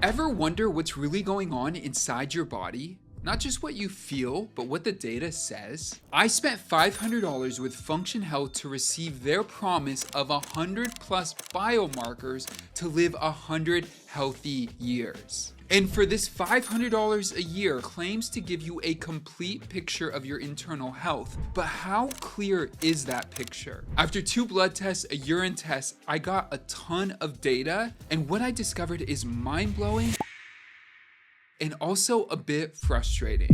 Ever wonder what's really going on inside your body? Not just what you feel, but what the data says? I spent $500 with Function Health to receive their promise of 100 plus biomarkers to live 100 healthy years. And for this $500 a year, claims to give you a complete picture of your internal health. But how clear is that picture? After 2 blood tests, a urine test, I got a ton of data, and what I discovered is mind-blowing and also a bit frustrating.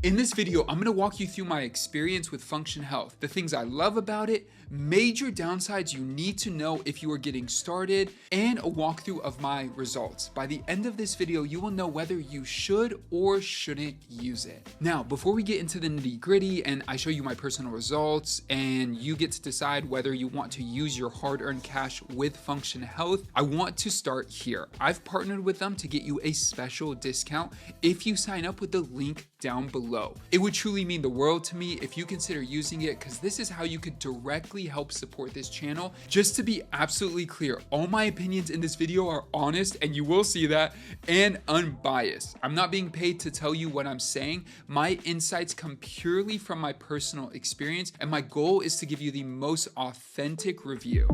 In this video, I'm gonna walk you through my experience with Function Health, the things I love about it, major downsides you need to know if you are getting started, and a walkthrough of my results. By the end of this video, you will know whether you should or shouldn't use it. Now, before we get into the nitty-gritty and I show you my personal results and you get to decide whether you want to use your hard-earned cash with Function Health, I want to start here. I've partnered with them to get you a special discount if you sign up with the link down below. It would truly mean the world to me if you consider using it, because this is how you could directly help support this channel. Just to be absolutely clear, all my opinions in this video are honest, and you will see that, and unbiased. I'm not being paid to tell you what I'm saying. My insights come purely from my personal experience, and my goal is to give you the most authentic review.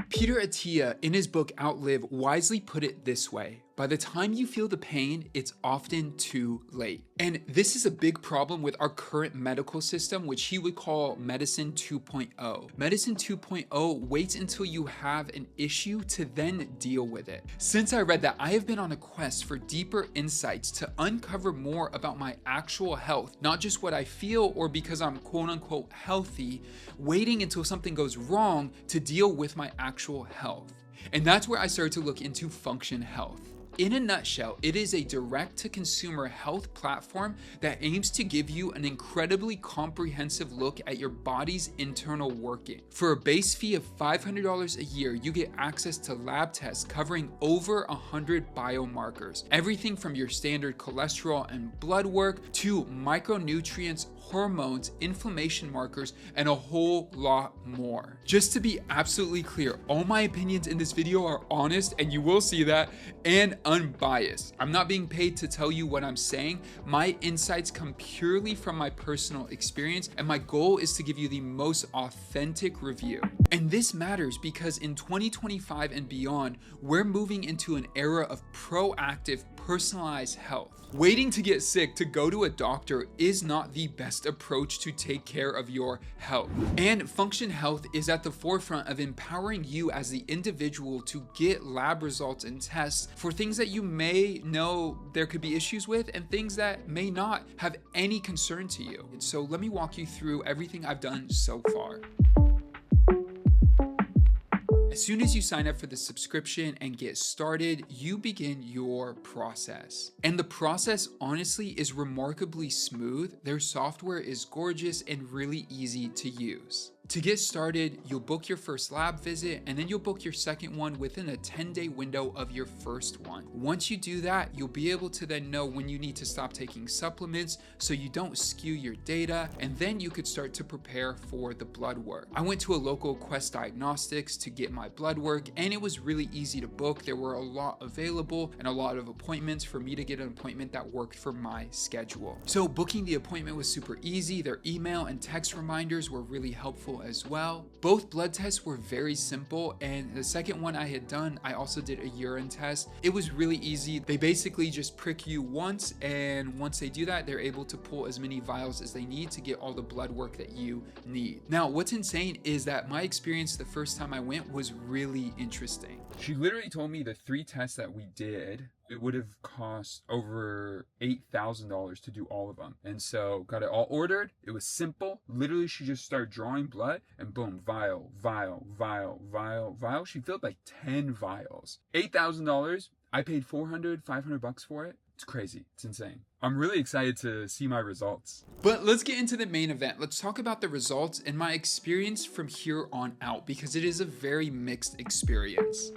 Peter Attia, in his book Outlive, wisely put it this way: by the time you feel the pain, it's often too late. And this is a big problem with our current medical system, which he would call Medicine 2.0. Medicine 2.0 waits until you have an issue to then deal with it. Since I read that, I have been on a quest for deeper insights to uncover more about my actual health, not just what I feel or because I'm quote unquote healthy, waiting until something goes wrong to deal with my actual health. And that's where I started to look into Function Health. In a nutshell, it is a direct-to-consumer health platform that aims to give you an incredibly comprehensive look at your body's internal working. For a base fee of $500 a year, you get access to lab tests covering over 100 biomarkers. Everything from your standard cholesterol and blood work to micronutrients, hormones, inflammation markers, and a whole lot more. Just to be absolutely clear, all my opinions in this video are honest, and you will see that, and unbiased. I'm not being paid to tell you what I'm saying. My insights come purely from my personal experience, and my goal is to give you the most authentic review. And this matters because in 2025 and beyond, we're moving into an era of proactive, personalized health. Waiting to get sick to go to a doctor is not the best approach to take care of your health. And Function Health is at the forefront of empowering you as the individual to get lab results and tests for things that you may know there could be issues with and things that may not have any concern to you. And so let me walk you through everything I've done so far. As soon as you sign up for the subscription and get started, you begin your process. And the process, honestly, is remarkably smooth. Their software is gorgeous and really easy to use. To get started, you'll book your first lab visit, and then you'll book your second one within a 10-day window of your first one. Once you do that, you'll be able to then know when you need to stop taking supplements so you don't skew your data, and then you could start to prepare for the blood work. I went to a local Quest Diagnostics to get my blood work, and it was really easy to book. There were a lot available and a lot of appointments for me to get an appointment that worked for my schedule. So booking the appointment was super easy. Their email and text reminders were really helpful as well. Both blood tests were very simple, and the second one I had done, I also did a urine test. It was really easy. They basically just prick you once, and once they do that, they're able to pull as many vials as they need to get all the blood work that you need. Now, what's insane is that my experience the first time I went was really interesting. She literally told me the 3 tests that we did, it would have cost over $8,000 to do all of them. And so got it all ordered. It was simple. Literally, she just started drawing blood and boom, vial, vial, vial, vial, vial. She filled like 10 vials. $8,000. I paid $500 for it. It's crazy. It's insane. I'm really excited to see my results. But let's get into the main event. Let's talk about the results and my experience from here on out, because it is a very mixed experience.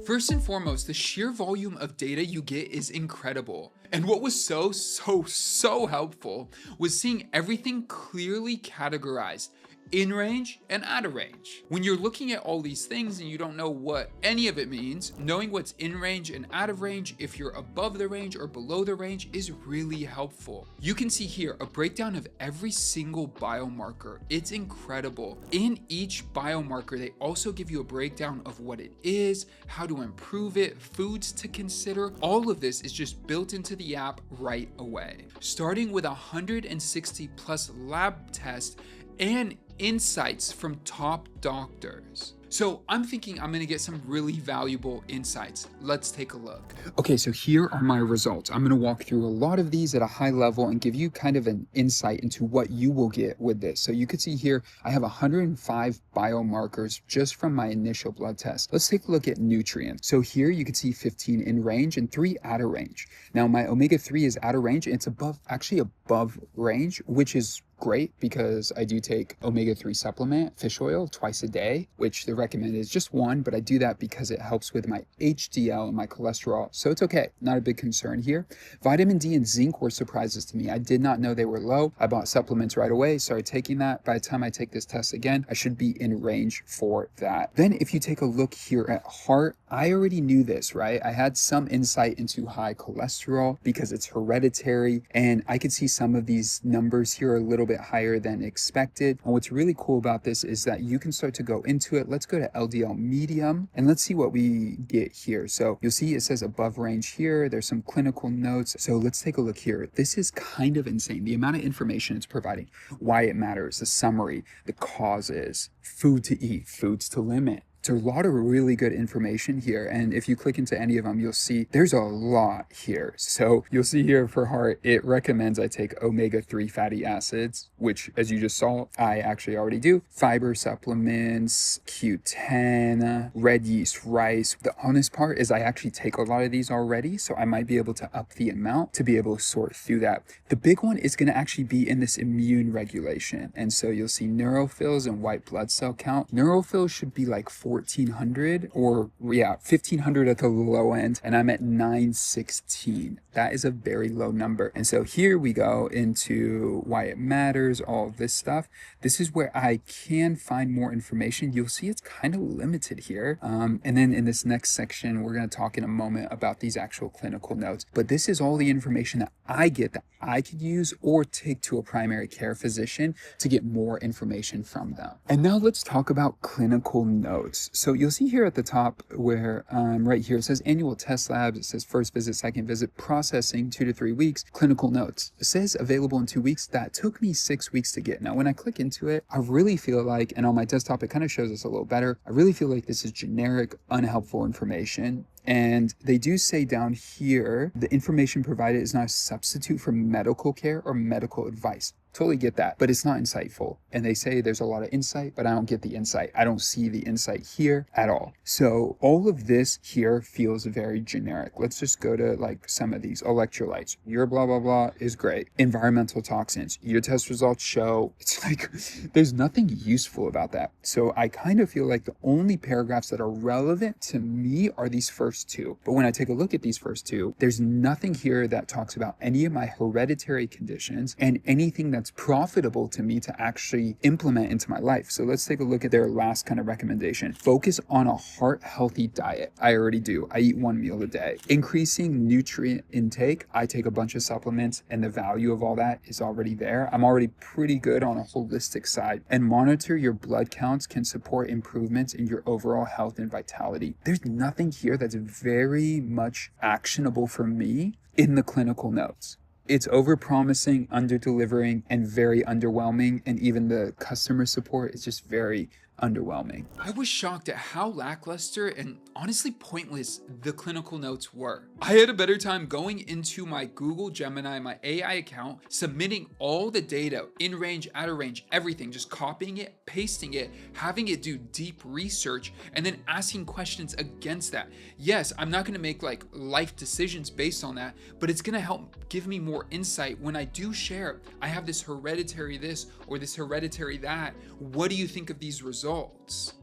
First and foremost, the sheer volume of data you get is incredible. And what was so helpful was seeing everything clearly categorized, in range and out of range. When you're looking at all these things and you don't know what any of it means, knowing what's in range and out of range, if you're above the range or below the range, is really helpful. You can see here a breakdown of every single biomarker. It's incredible. In each biomarker, they also give you a breakdown of what it is, how to improve it, foods to consider. All of this is just built into the app right away. Starting with 160 plus lab tests and insights from top doctors. So I'm thinking I'm gonna get some really valuable insights. Let's take a look. Okay, so here are my results. I'm gonna walk through a lot of these at a high level and give you kind of an insight into what you will get with this. So you can see here, I have 105 biomarkers just from my initial blood test. Let's take a look at nutrients. So here you can see 15 in range and 3 out of range. Now my omega-3 is out of range and it's actually above range, which is great because I do take omega-3 supplement, fish oil, twice a day, which the recommended is just one, but I do that because it helps with my HDL and my cholesterol. So it's okay, not a big concern here. Vitamin D and zinc were surprises to me. I did not know they were low. I bought supplements right away, started taking that. By the time I take this test again, I should be in range for that. Then if you take a look here at heart, I already knew this, right? I had some insight into high cholesterol because it's hereditary, and I could see some of these numbers here are a little bit higher than expected. And what's really cool about this is that you can start to go into it. Let's go to LDL medium and let's see what we get here. So you'll see it says above range here. There's some clinical notes. So let's take a look here. This is kind of insane. The amount of information it's providing, why it matters, the summary, the causes, food to eat, foods to limit. There's a lot of really good information here, and if you click into any of them, you'll see there's a lot here. So you'll see here for heart, it recommends I take omega-3 fatty acids, which as you just saw, I actually already do. Fiber supplements, Q10, red yeast rice. The honest part is I actually take a lot of these already, so I might be able to up the amount to be able to sort through that. The big one is going to actually be in this immune regulation, and so you'll see neutrophils and white blood cell count. Neutrophils should be like 1400 or 1500 at the low end, and I'm at 916. That is a very low number. And so here we go into why it matters, all of this stuff. This is where I can find more information. You'll see it's kind of limited here. And then in this next section, we're going to talk in a moment about these actual clinical notes. But this is all the information that I get that I could use or take to a primary care physician to get more information from them. And now let's talk about clinical notes. So you'll see here at the top where right here it says annual test labs, it says first visit, second visit, processing 2 to 3 weeks, clinical notes. It says available in 2 weeks. That took me 6 weeks to get. Now when I click into it, I really feel like, and on my desktop it kind of shows us a little better, I really feel like this is generic, unhelpful information. And they do say down here, the information provided is not a substitute for medical care or medical advice. Totally get that, but it's not insightful. And they say there's a lot of insight, but I don't get the insight. I don't see the insight here at all. So all of this here feels very generic. Let's just go to like some of these. Electrolytes, your blah, blah, blah is great. Environmental toxins, your test results show. It's like, there's nothing useful about that. So I kind of feel like the only paragraphs that are relevant to me are these first two. But when I take a look at these first two, there's nothing here that talks about any of my hereditary conditions and anything that's profitable to me to actually implement into my life. So let's take a look at their last kind of recommendation. Focus on a heart healthy diet. I already do. I eat 1 meal a day. Increasing nutrient intake. I take a bunch of supplements and the value of all that is already there. I'm already pretty good on a holistic side. And monitor your blood counts can support improvements in your overall health and vitality. There's nothing here that's very much actionable for me in the clinical notes. It's over-promising, under-delivering, and very underwhelming, and even the customer support is just very underwhelming. I was shocked at how lackluster and honestly pointless the clinical notes were. I had a better time going into my Google Gemini, my AI account, submitting all the data, in range, out of range, everything, just copying it, pasting it, having it do deep research, and then asking questions against that. Yes, I'm not gonna make like life decisions based on that, but it's gonna help give me more insight when I do share, I have this hereditary this or this hereditary that. What do you think of these results?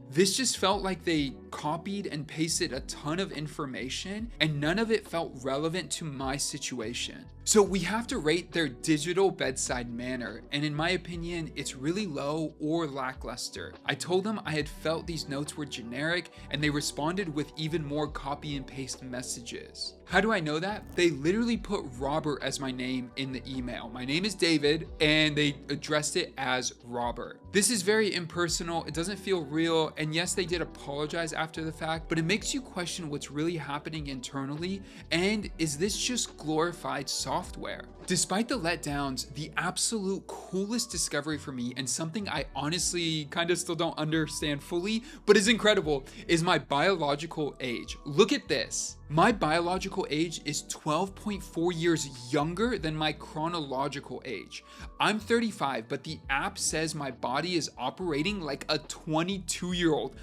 This just felt like they copied and pasted a ton of information, and none of it felt relevant to my situation. So we have to rate their digital bedside manner, and in my opinion, it's really low or lackluster. I told them I had felt these notes were generic, and they responded with even more copy and paste messages. How do I know that? They literally put Robert as my name in the email. My name is David, and they addressed it as Robert. This is very impersonal, it doesn't feel real, and yes, they did apologize after the fact, but it makes you question what's really happening internally, and is this just glorified software? Despite the letdowns, the absolute coolest discovery for me, and something I honestly kind of still don't understand fully, but is incredible, is my biological age. Look at this. My biological age is 12.4 years younger than my chronological age. I'm 35, but the app says my body is operating like a 22-year-old.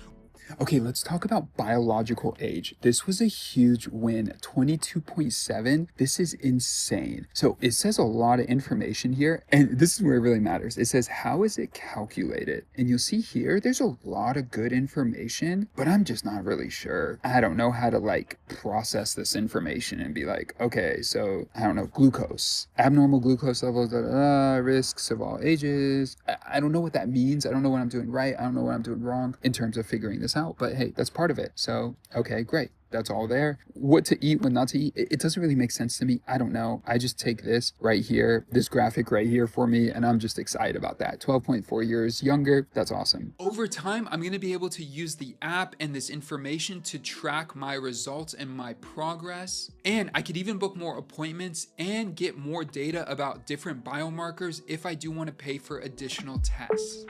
Okay, let's talk about biological age. This was a huge win, 22.7. This is insane. So it says a lot of information here, and this is where it really matters. It says, how is it calculated? And you'll see here, there's a lot of good information, but I'm just not really sure. I don't know how to process this information and be like, okay, so I don't know, glucose, abnormal glucose levels, risks of all ages. I don't know what that means. I don't know what I'm doing right. I don't know what I'm doing wrong in terms of figuring this out. But hey, that's part of it. So, okay, great. That's all there. What to eat, what not to eat, it doesn't really make sense to me. I don't know. I just take this right here, this graphic right here for me, and I'm just excited about that. 12.4 years younger, that's awesome. Over time, I'm gonna be able to use the app and this information to track my results and my progress. And I could even book more appointments and get more data about different biomarkers if I do wanna pay for additional tests.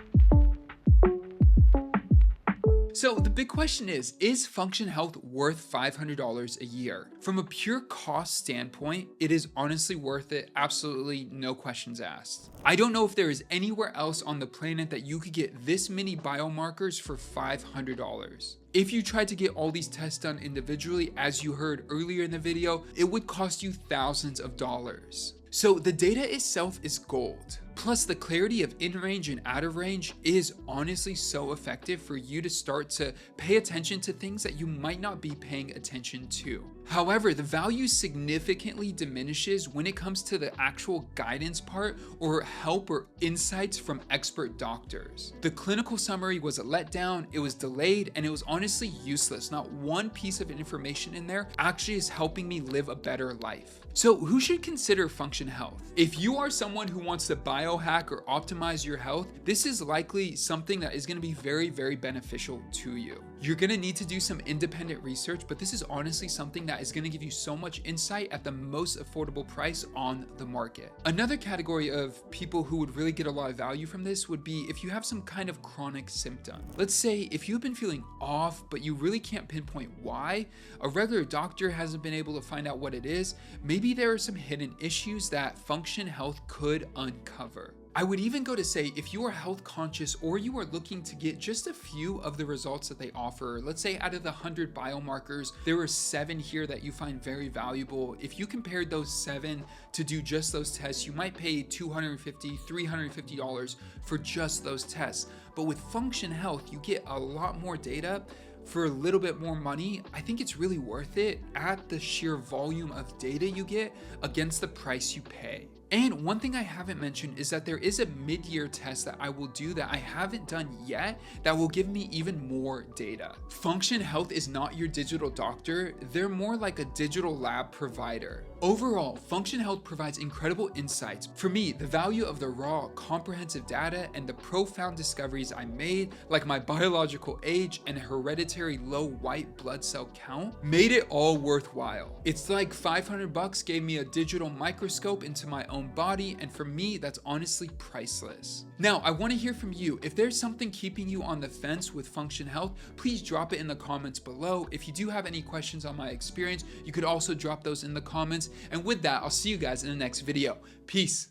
So the big question is Function Health worth $500 a year? From a pure cost standpoint, it is honestly worth it, absolutely no questions asked. I don't know if there is anywhere else on the planet that you could get this many biomarkers for $500. If you tried to get all these tests done individually, as you heard earlier in the video, it would cost you thousands of dollars. So the data itself is gold. Plus the clarity of in-range and out of range is honestly so effective for you to start to pay attention to things that you might not be paying attention to. However, the value significantly diminishes when it comes to the actual guidance part or help or insights from expert doctors. The clinical summary was a letdown, it was delayed, and it was honestly useless. Not one piece of information in there actually is helping me live a better life. So who should consider Function Health? If you are someone who wants to biohack or optimize your health, this is likely something that is going to be very, very beneficial to you. You're going to need to do some independent research, but this is honestly something that is going to give you so much insight at the most affordable price on the market. Another category of people who would really get a lot of value from this would be if you have some kind of chronic symptom. Let's say if you've been feeling off, but you really can't pinpoint why, a regular doctor hasn't been able to find out what it is, maybe there are some hidden issues that Function Health could uncover. I would even go to say if you are health conscious or you are looking to get just a few of the results that they offer, let's say out of the 100 biomarkers, there are 7 here that you find very valuable. If you compared those 7 to do just those tests, you might pay $250, $350 for just those tests. But with Function Health, you get a lot more data for a little bit more money. I think it's really worth it at the sheer volume of data you get against the price you pay. And one thing I haven't mentioned is that there is a mid-year test that I will do that I haven't done yet that will give me even more data. Function Health is not your digital doctor, they're more like a digital lab provider. Overall, Function Health provides incredible insights. For me, the value of the raw, comprehensive data and the profound discoveries I made, like my biological age and hereditary low white blood cell count, made it all worthwhile. It's like $500 gave me a digital microscope into my own body, and for me, that's honestly priceless. Now, I want to hear from you. If there's something keeping you on the fence with Function Health, please drop it in the comments below. If you do have any questions on my experience, you could also drop those in the comments. And with that, I'll see you guys in the next video. Peace.